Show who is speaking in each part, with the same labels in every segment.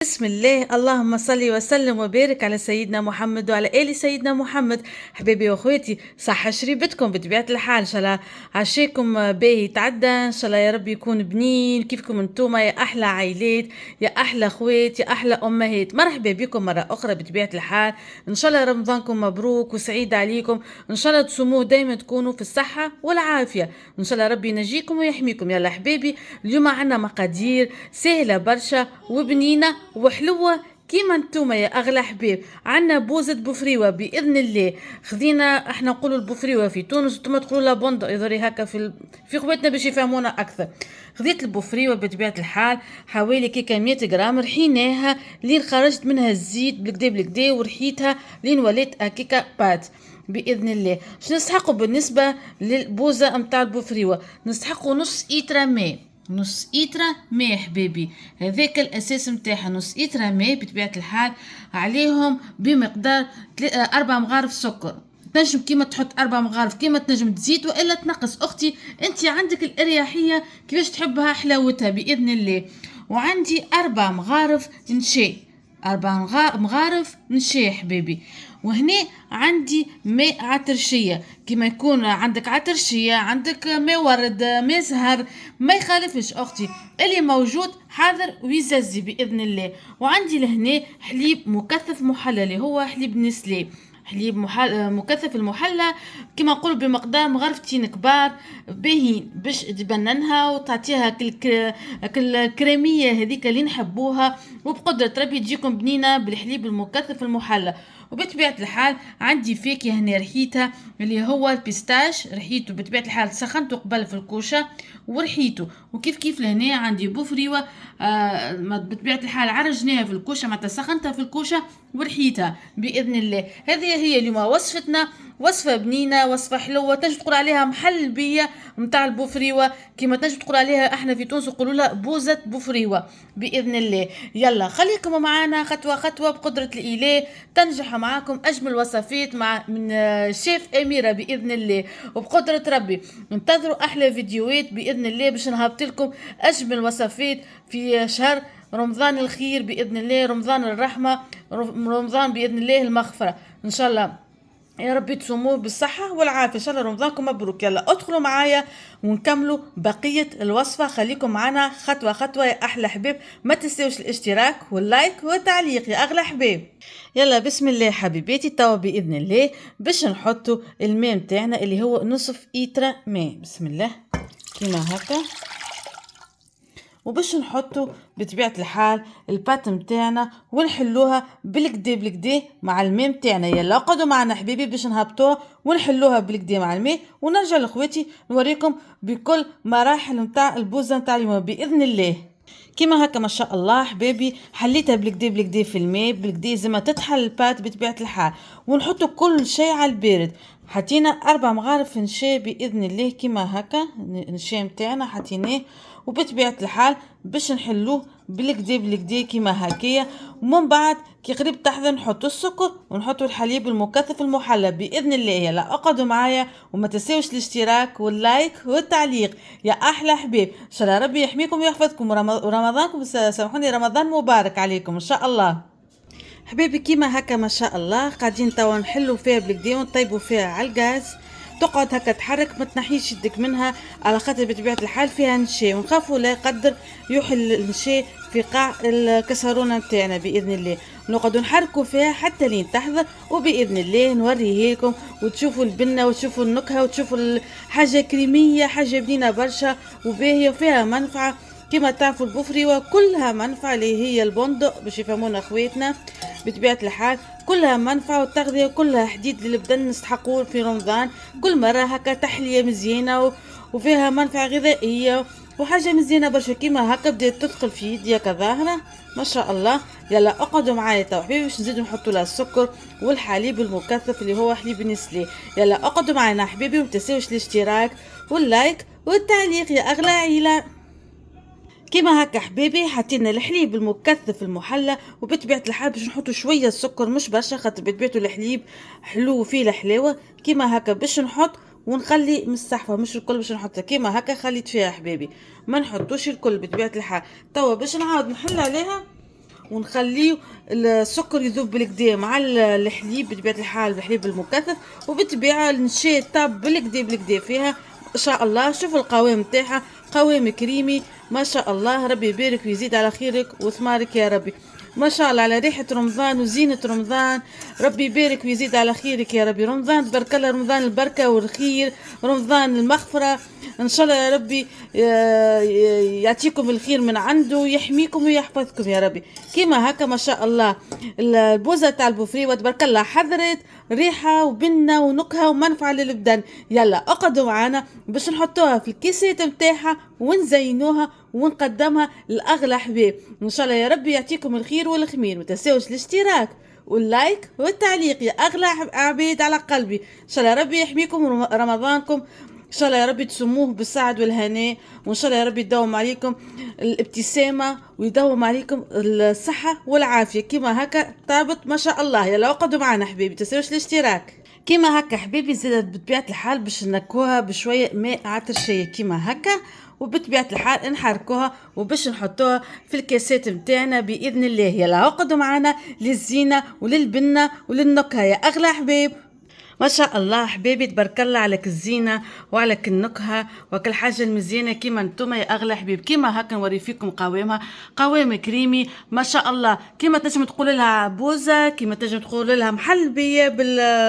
Speaker 1: بسم الله، اللهم صل وسلم وبارك على سيدنا محمد وعلى آل سيدنا محمد. حبايبي واخواتي، صحة شريبتكم بطبيعة الحال. ان شاء الله عشاكم باهي تعدى، ان شاء الله يا رب يكون بنين كيفكم انتوما يا احلى عائلات، يا احلى اخوات، يا احلى امهات. مرحبا بكم مرة اخرى بطبيعة الحال. ان شاء الله رمضانكم مبروك وسعيد عليكم، ان شاء الله تصوموه دايما تكونوا في الصحة والعافية، ان شاء الله ربي ينجيكم ويحميكم. يلا حبايبي، اليوم عنا مقادير سهلة برشا وبنينة وحلوة كيما انتوما يا اغلى حبيب. عنا بوزة بوفريوة باذن الله. خذينا احنا نقولوا البوفريوة في تونس وانتم تقولوا لها بندق، يظهر هكا في خواتنا باش يفهمونا اكثر. خذيت البوفريوة بطبيعة الحال حوالي كيكا 100 غرام، رحيناها لين خرجت منها الزيت بالكدا بالكدا، ورحيتها لين ولات هكاكا بات باذن الله. شنو نسحقوا بالنسبه للبوزه نتاع البوفريوه؟ نسحقوا نص إيترا ماء، نص إيترا ماء حبيبي، هذاك الاساس نتاعها. نص إيترا ماء بطبيعه الحال، عليهم بمقدار 4 مغارف سكر. تنجم كيما تحط 4 مغارف كيما تنجم تزيد والا تنقص. اختي انت عندك الاريحيه كيفاش تحبها حلاوتها باذن الله. وعندي 4 مغارف نشا، 4 مغارف نشا حبيبي. وهنا عندي ماء عطرشية، كما يكون عندك عطرشية عندك ماء ورد ماء زهر ما يخالفش اختي، اللي موجود حاضر ويززي باذن الله. وعندي لهنا حليب مكثف محلى اللي هو حليب نسلي، حليب مكثف المحلى كما نقول بمقدار مغرفتين كبار باهين باش تبننها وتعطيها كل كريميه هذيك اللي نحبوها، وبقدره ربي تجيكم بنينه بالحليب المكثف المحلى. وبطبيعه الحال عندي فاكهه هنا رحيتها اللي هو البيستاش، رحيته بطبيعه الحال سخنته قبل في الكوشه ورحيته. وكيف كيف لهنا عندي بوفريوه بطبيعه الحال عرجناها في الكوشه، معناتها سخنتها في الكوشه ورحيتها باذن الله. هذه هي اليوم وصفتنا، وصفه بنينه وصفه حلوه، تنجم تقول عليها محلبيه نتاع البوفريوه، كما تنجم تقول عليها احنا في تونس نقولوا لها بوزه بوفريوه باذن الله. يلا خليكم معنا خطوه خطوه بقدره الاله، تنجح معاكم اجمل وصفات مع من شيف اميره باذن الله. وبقدره ربي انتظروا احلى فيديوهات باذن الله باش نهبط لكم اجمل وصفات في شهر رمضان الخير باذن الله، رمضان الرحمه، رمضان باذن الله المغفره ان شاء الله. يا ربي تصوموه بالصحة والعافية، إن شاء الله رمضانكم مبروك. يلا ادخلوا معايا ونكملوا بقية الوصفة، خليكم معنا خطوة خطوة يا أحلى حبيب. ما تنسوش الاشتراك واللايك والتعليق يا أغلى حبيب. يلا بسم الله حبيباتي، توا بإذن الله باش نحطوا الماء متاعنا اللي هو نصف إيترا ماء. بسم الله كيما هكا، وباش نحطوا بطبيعه الحال البات متاعنا ونحلوها بالكدا بالكدا مع الماء متاعنا. يلا قعدوا معنا حبيبي باش نهبطوها ونحلوها بالكدا مع الماء، ونرجع لاخواتي نوريكم بكل مراحل نتاع البوزه نتاع اليوم باذن الله. كيما هكا ما شاء الله حبيبي، حليتها بالكدا بالكدا في الماء بالكدا زي ما تتحل البات بطبيعه الحال. ونحطوا كل شيء على البارد. حطينا 4 مغارف نشا باذن الله كيما هكا، النشا متاعنا حطيناه وبطبيعه الحال باش نحلوه بالكدا بالكدا كيما هكايا. ومن بعد كي قريب تحضر نحطوا السكر ونحطوا الحليب المكثف المحلى باذن الله. يلا اقعدوا معايا وما تنساوش الاشتراك واللايك والتعليق يا احلى حبيب. ان شاء الله ربي يحميكم ويحفظكم ورمضانكم سامحوني رمضان مبارك عليكم ان شاء الله حبيبي. كيما هكا ما شاء الله قاعدين توا نحلوا فيها بالكدا ونطيبوا فيها على الغاز، تقعد هكا تحرك ما تنحيش يدك منها على خاطر بطبيعه الحال فيها نشا، ونخافوا لا يقدر يحل النشا في قاع الكسرونه نتاعنا باذن الله. نقعدوا نحركوا فيها حتى لين تحضر، وباذن الله نوريه لكم وتشوفوا البنه وتشوفوا النكهه وتشوفوا حاجه كريميه، حاجه بنينه برشا وباهيه وفيها منفعه. كما تعرفوا البوفريوه كلها منفعه اللي هي البندق باش يفهمونا اخواتنا بطبيعه الحال، كلها منفعه والتغذيه كلها حديد للبدن نستحقوه في رمضان. كل مره هكا تحليه مزيانه وفيها منفعه غذائيه وحاجه مزيانه برشا. كيما هكا بدات تدخل في يدي هكا ظاهره ما شاء الله. يلا اقعدوا معايا تو حبيبي باش نزيدوا نحطوا لها السكر والحليب المكثف اللي هو حليب نسلي. يلا اقعدوا معنا حبيبي وما تنساوش الاشتراك واللايك والتعليق يا اغلى عيله. كيما هكا حبيبي حطينا الحليب المكثف المحلى، وبطبيعه الحال باش نحطوا شويه السكر مش برشا خاطر بطبيعه الحليب حلو فيه الحلاوه. كيما هكا باش نحط ونخلي مستحفه مش الكل باش نحطها كيما هكا، خليت فيها حبيبي ما نحطوش الكل بطبيعه الحال. توا باش نعاود نحل عليها ونخليه السكر يذوب بالكدا مع الحليب بطبيعة الحال، الحليب المكثف، وبالطبيعة نشي طاب بالكدا فيها ان شاء الله. شوفوا القوام نتاعها، قوام كريمي ما شاء الله. ربي يبارك ويزيد على خيرك وثمارك يا ربي. ما شاء الله على ريحة رمضان وزينة رمضان. ربي يبارك ويزيد على خيرك يا ربي. رمضان تبارك الله، رمضان البركة والخير، رمضان المغفرة ان شاء الله يا ربي. يعطيكم الخير من عنده، يحميكم ويحفظكم يا ربي. كيما هكا ما شاء الله البوزة تاع البوفريوة تبارك الله حضرت ريحة وبنة ونكهة ومنفعة للبدن. يلا اقعدوا معانا باش نحطوها في الكيسات متاعها ونزينوها ونقدمها لأغلى حباب. ان شاء الله يا ربي يعطيكم الخير والخمير. ما تنساوش الاشتراك واللايك والتعليق يا اغلى عبيد على قلبي. ان شاء الله يا ربي يحميكم رمضانكم ان شاء الله يا ربي تسموه بالسعد والهناء، وان شاء الله يا ربي يدوم عليكم الابتسامه ويدوم عليكم الصحه والعافيه. كيما هكا طابت ما شاء الله. يلا اقعدوا معنا حبيبي، تنسوش الاشتراك. كيما هكا حبيبي زادت بطبيعه الحال باش نكوها بشويه ماء عطرشيه كيما هكا، وبطبيعه الحال نحركوها وباش نحطوها في الكاسات متاعنا باذن الله. يلا اقعدوا معنا للزينه وللبنه وللنكهه يا اغلى حبيب. ما شاء الله حبيبي تبارك الله عليك الزينه وعليك النكهه وكل حاجه المزيانه كيما نتوما يا اغلى حبيب. كيما هكا نوري فيكم قوامها، قوام كريمي ما شاء الله. كيما تنجم تقول لها بوزه، كيما تنجم تقول لها محلبيه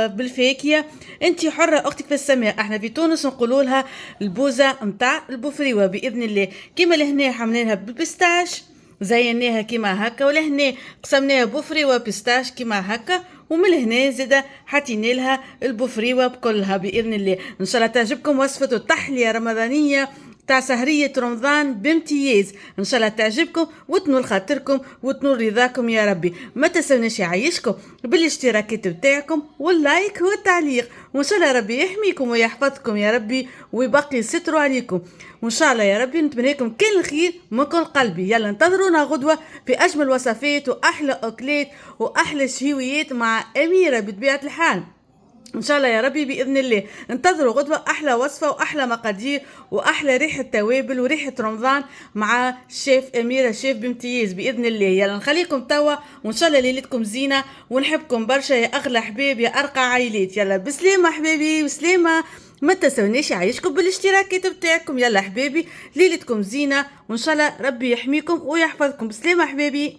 Speaker 1: بالفاكهه، انت حره اختك في السماء. احنا في تونس نقولوا لها البوزه نتاع البوفريوه باذن الله. كيما لهنا حملينها بالبستاش زيناها كيما هكا، ولهنا قسمناها بوفري وبيستاش كيما هكا، ومن هنا زاده حطينا لها البوفريوه بكلها باذن الله. ان شاء الله تعجبكم وصفه التحليه رمضانيه تاع سهريه رمضان بامتياز. ان شاء الله تعجبكم وتنول خاطركم وتنول رضاكم يا ربي. ما تنسوناش يعيشكم بالاشتراكات بتاعكم واللايك والتعليق، وان شاء الله ربي يحميكم ويحفظكم يا ربي ويبقي يستر عليكم. وان شاء الله يا ربي نتمنى لكم كل الخير من كل قلبي. يلا انتظرونا غدوه في اجمل وصفات واحلى اكلات واحلى شهويات مع اميره بطبيعه الحال ان شاء الله يا ربي باذن الله. انتظروا غدوه احلى وصفه واحلى مقادير واحلى ريحه توابل وريحه رمضان مع الشيف اميره، شيف بامتياز باذن الله. يلا نخليكم توا وان شاء الله ليلتكم زينه ونحبكم برشا يا اغلى حبيب يا ارقى عائلات. يلا بسلامه حبيبي بسلامه. ما تنسونيش يعيشكم بالاشتراكات بتاعكم. يلا حبيبي ليلتكم زينه وان شاء الله ربي يحميكم ويحفظكم. بسلامه حبيبي.